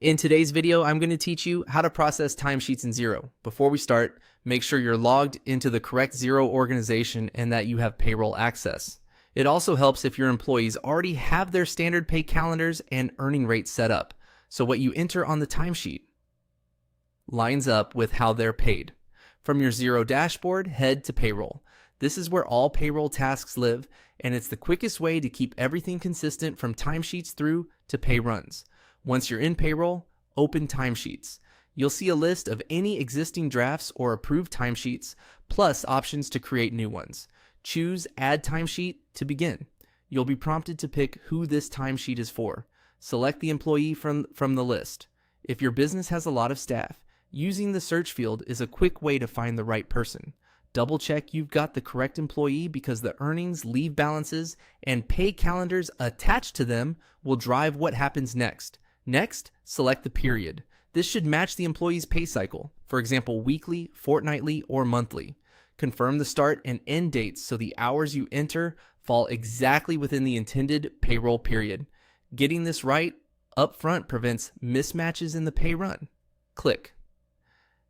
In today's video, I'm going to teach you how to process timesheets in Xero. Before we start, make sure you're logged into the correct Xero organization and that you have payroll access. It also helps if your employees already have their standard pay calendars and earning rates set up, so what you enter on the timesheet lines up with how they're paid. From your Xero dashboard, head to payroll. This is where all payroll tasks live, and it's the quickest way to keep everything consistent from timesheets through to pay runs. Once you're in payroll, open Timesheets. You'll see a list of any existing drafts or approved timesheets, plus options to create new ones. Choose Add Timesheet to begin. You'll be prompted to pick who this timesheet is for. Select the employee from the list. If your business has a lot of staff, using the search field is a quick way to find the right person. Double check you've got the correct employee because the earnings, leave balances, and pay calendars attached to them will drive what happens next. Next, select the period. This should match the employee's pay cycle, for example, weekly, fortnightly, or monthly. Confirm the start and end dates so the hours you enter fall exactly within the intended payroll period. Getting this right up front prevents mismatches in the pay run. Click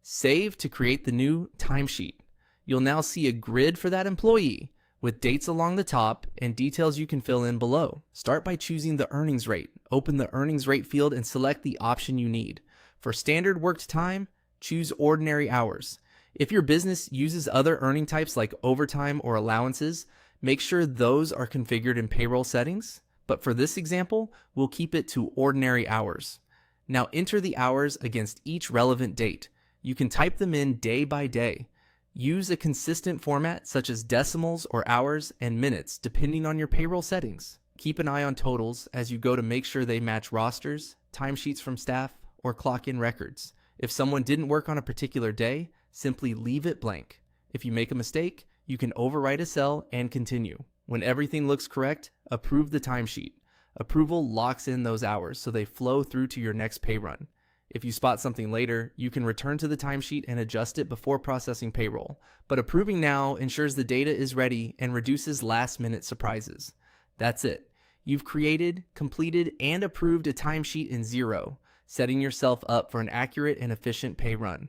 Save to create the new timesheet. You'll now see a grid for that employee with dates along the top and details you can fill in below. Start by choosing the earnings rate. Open the earnings rate field and select the option you need. For standard worked time, choose ordinary hours. If your business uses other earning types like overtime or allowances, make sure those are configured in payroll settings. But for this example, we'll keep it to ordinary hours. Now enter the hours against each relevant date. You can type them in day by day. Use a consistent format such as decimals or hours and minutes depending on your payroll settings. Keep an eye on totals as you go to make sure they match rosters, timesheets from staff, or clock-in records. If someone didn't work on a particular day, simply leave it blank. If you make a mistake, you can overwrite a cell and continue. When everything looks correct, approve the timesheet. Approval locks in those hours so they flow through to your next pay run. If you spot something later, you can return to the timesheet and adjust it before processing payroll. But approving now ensures the data is ready and reduces last-minute surprises. That's it. You've created, completed, and approved a timesheet in Xero, setting yourself up for an accurate and efficient pay run.